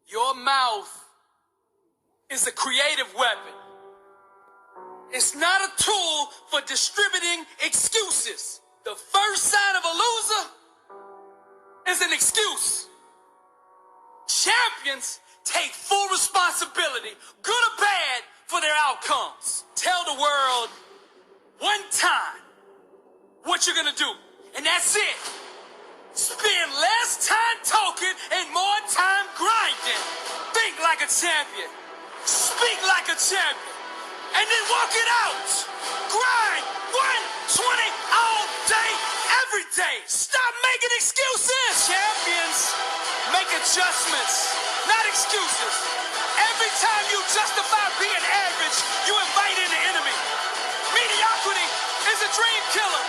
Your mouth is a creative weapon. It's not a tool for distributing excuses. The first sign of a loser is an excuse. Champions take full responsibility, good or bad, for their outcomes. Tell the world one time what you're gonna do, and that's it. Spend less time talking and more time grinding. Think like a champion. Speak like a champion. And then walk it out. Grind 120 all day, every day. Stop making excuses. Champions make adjustments, not excuses. Every time you justify being average, you invite in the enemy. Mediocrity is a dream killer.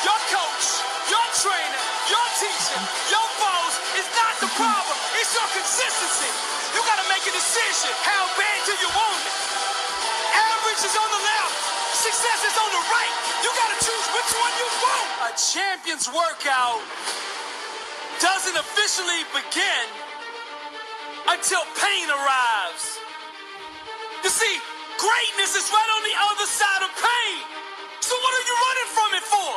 Your coach, your trainer, your teacher, your boss is not the problem. It's your consistency. You gotta make a decision. How bad do you want it? Average is on the left. Success is on the right. You gotta choose which one you want. A champion's workout doesn't officially begin until pain arrives. You see, greatness is right on the other side of pain. So what are you running from it for?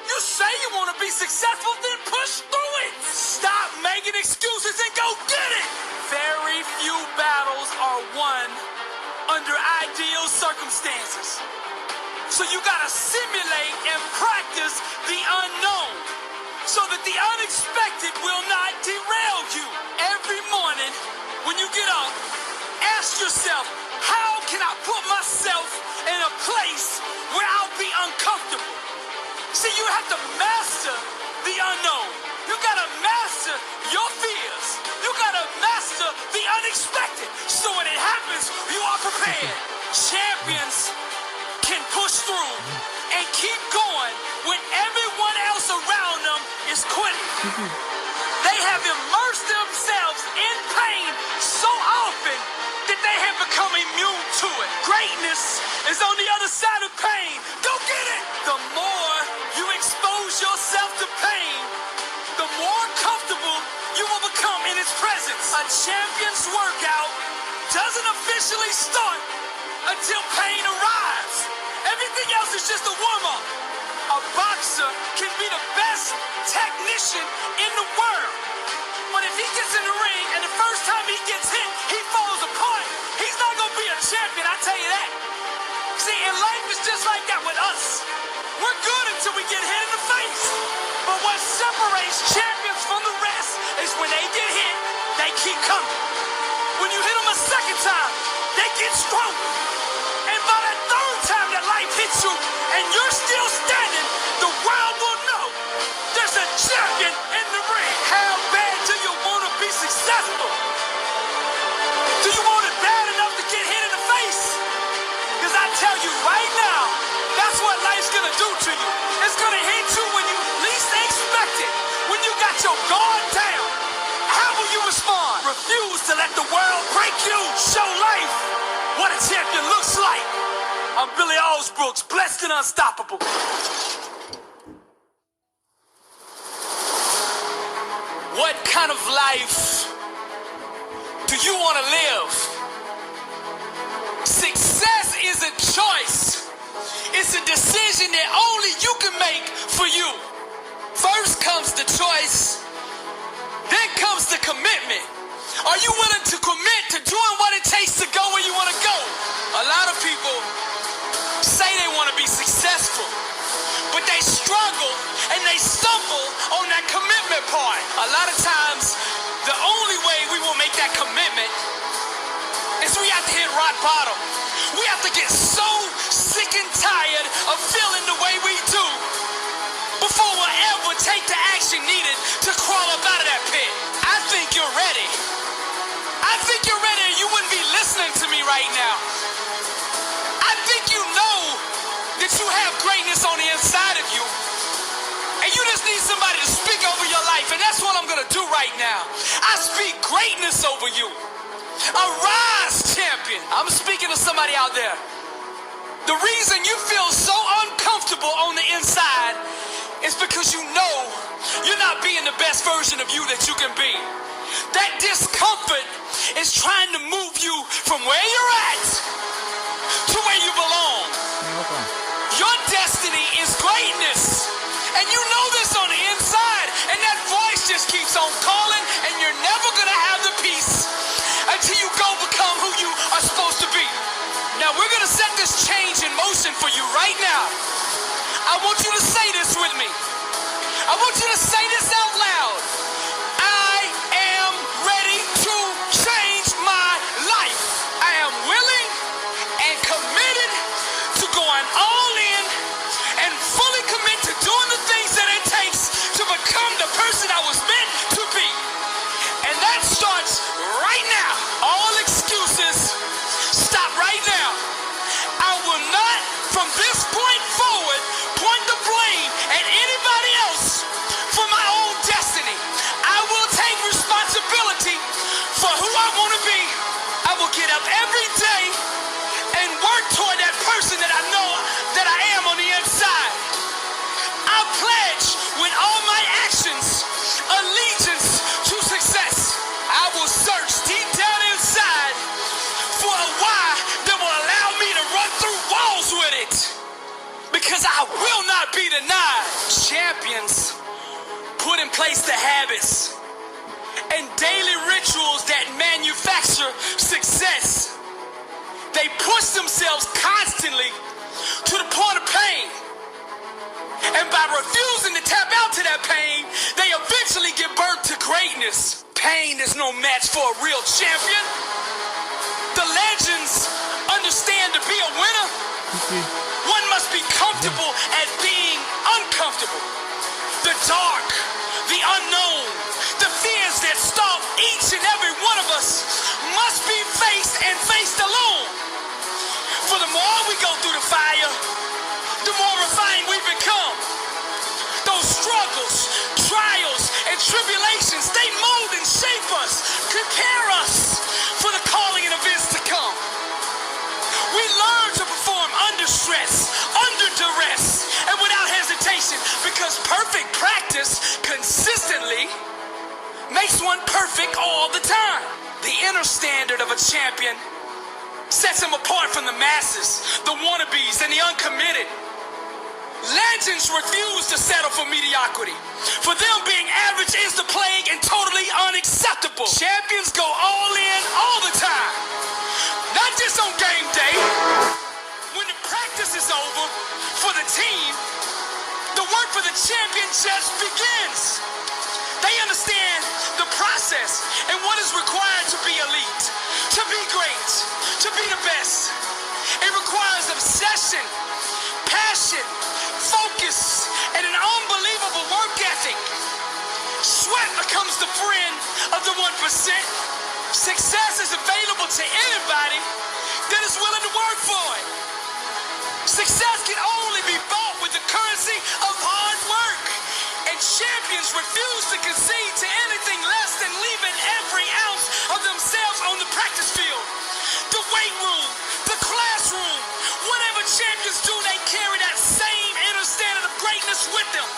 You say you want to be successful, then push through it. Stop making excuses and go get it. Very few battles are won under ideal circumstances. So you gotta simulate and practice the unknown so that the unexpected will not derail you. Every morning when you get up, ask yourself, how can I put myself in a place where I'll be uncomfortable? See, you have to master the unknown. You gotta master your fears. You gotta master the unexpected. So when it happens, you are prepared. Champions can push through and keep going when everyone else around them is quitting. They have immersed themselves in pain so often that they have become immune to it. Greatness is on the other side of pain. Go get it! The more you expose yourself to pain, the more comfortable you will become in its presence. A champion's workout doesn't officially start until pain arrives. Everything else is just a warm-up. A boxer can be the best technician in the world, but if he gets in the ring and the first time he gets hit, he falls apart, he's not gonna be a champion, I tell you that. See, and life is just like that with us. We're good until we get hit in the face. But what separates champions from the rest is when they get hit, they keep coming. When you hit them a second time, they get stronger. And by the third time that life hits you and you're still standing, the world will know there's a champion in the ring. How bad do you want to be successful? Do you want it bad enough to get hit in the face? Because I tell you right now, that's what life's gonna do to you. It's gonna hit you when you least expect it. When you got your guard down, how will you respond? Refuse to let the world break you. Show life what a champion looks like. I'm Billy Osbrooks, blessed and unstoppable. What kind of life do you want to live? Success is a choice. It's a decision that only you can make for you. First comes the choice, then comes the commitment. Are you willing to commit to doing what it takes to go where you want to go? A lot of people say they want to be successful, but they struggle and they stumble on that commitment part. A lot of times, the only way we will make that commitment is we have to hit rock bottom. We have to get so sick and tired of feeling the way we do before we'll ever take the action needed to crawl up out of that pit. I think you're ready. I think you're ready and you wouldn't be listening to me right now. I think you know that you have greatness on the inside of you. And you just need somebody to speak over your life. And that's what I'm going to do right now. I speak greatness over you. Arise, champion. I'm speaking to somebody out there. The reason you feel so uncomfortable on the inside is because you know you're not being the best version of you that you can be. That discomfort is trying to move you from where you're at to where you belong. Your destiny is greatness. And you know this on the inside. And that voice just keeps on calling, and you're never going to have the peace until you go become who you are supposed to be. Now, we're going to set this change in motion for you right now. I want you to say this with me. I want you to say this out loud. I am ready to change my life. I am willing and committed to going all in and fully commit to doing the things that it takes to become the person I was meant to be. And that starts right now. All excuses stop right now. I will not, from this point forward, point the blame at anybody else for my own destiny. I will take responsibility for who I want to be. I will get up every day and work toward that person that I know that I am on the inside. I pledge with all my actions allegiance to success. I will search deep down inside for a why that will allow me to run through walls with it. Because I will not be denied. Champions put in place the habits and daily rituals that manufacture success. They push themselves constantly to the point of pain. And by refusing to tap out to that pain, they eventually get burnt to greatness. Pain is no match for a real champion. The legends understand to be a winner, one must be comfortable at being uncomfortable. The dark, the unknown, the fears that stalk each and every one of us must be faced and faced alone. For the more we go through the fire, the more refined we become. Those struggles, trials, and tribulations, they mold and shape us, prepare us for the calling and events to come. We learn to perform under stress, under duress, and without hesitation, because perfect practice consistently makes one perfect all the time. The inner standard of a champion sets him apart from the masses, the wannabes, and the uncommitted. Legends refuse to settle for mediocrity. For them, being average is the plague and totally unacceptable. Champions go all in all the time. Not just on game day. When the practice is over for the team, the work for the champion just begins. They understand the process and what is required to be elite, to be great, to be the best. It requires obsession, passion, focus, and an unbelievable work ethic. Sweat becomes the friend of the 1%. Success is available to anybody that is willing to work for it. Success can only be bought with the currency of hard work. And champions refuse to concede to anything less than leaving every ounce of themselves on the practice field. The weight room, the classroom, whatever champions do, they carry that same inner standard of greatness with them.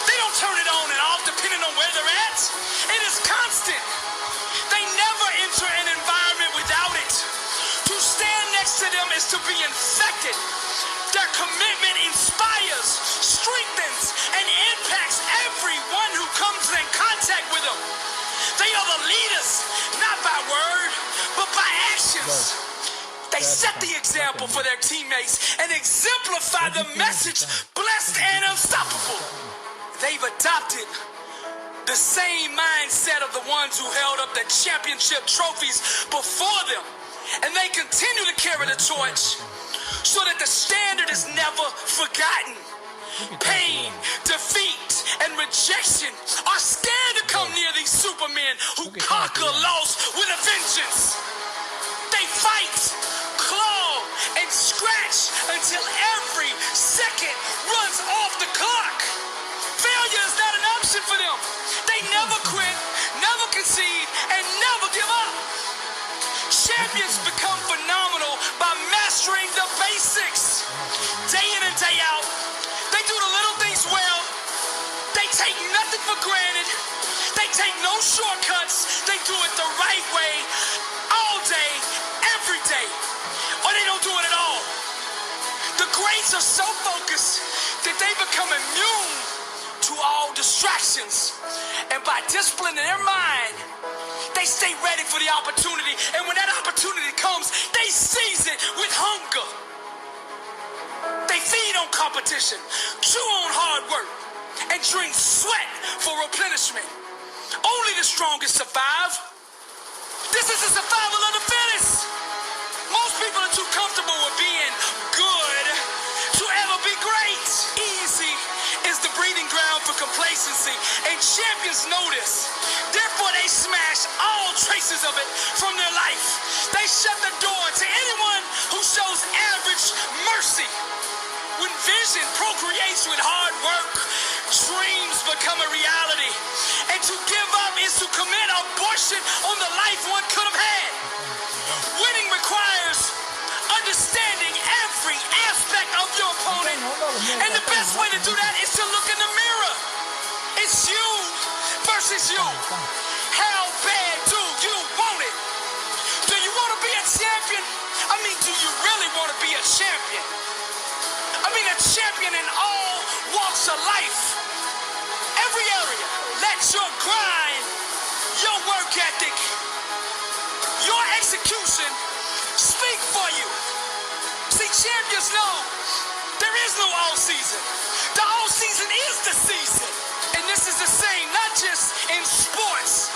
They don't turn it on and off depending on where they're at. It is constant. They never enter an environment without it. To stand next to them is to be infected. Their commitment inspires, strengthens, and impacts everyone who comes in contact with them. They are the leaders, not by word, but by actions. They set the example for their teammates and exemplify the message, blessed and unstoppable. They've adopted the same mindset of the ones who held up the championship trophies before them. And they continue to carry the torch so that the standard is never forgotten. Pain, defeat, and rejection are scared to come near these supermen who conquer loss with a vengeance. They fight, claw, and scratch until every second runs off the clock. Failure is not an option for them. They never quit, never concede, and never give up. Champions become phenomenal by mastering the basics. Day in and day out, they do the little things well. They take nothing for granted. They take no shortcuts. They do it the right way, greats are so focused that they become immune to all distractions. And by disciplining their mind, they stay ready for the opportunity. And when that opportunity comes, they seize it with hunger. They feed on competition, chew on hard work, and drink sweat for replenishment. Only the strongest survive. This is the survival of the fittest. Most people are too comfortable with being good to ever be great. Easy is the breeding ground for complacency, and champions know this. Therefore, they smash all traces of it from their life. They shut the door to anyone who shows average mercy. When vision procreates with hard work, dreams become a reality. And to give up is to commit abortion on the life one could have had. Winning requires understanding every aspect of your opponent. And the best way to do that is to look in the mirror. It's you versus you. How bad do you want it? Do you want to be a champion? I mean, do you really want to be a champion? I mean, a champion in all walks of life. Every area. Let your grind, your work ethic, your execution speak for you. See, champions know there is no all season. The all season is the season. And this is the same, not just in sports,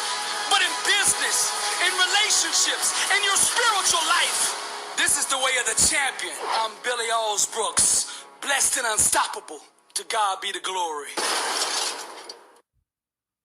but in business, in relationships, in your spiritual life. This is the way of the champion. I'm Billy Alls Brooks, blessed and unstoppable. To God be the glory.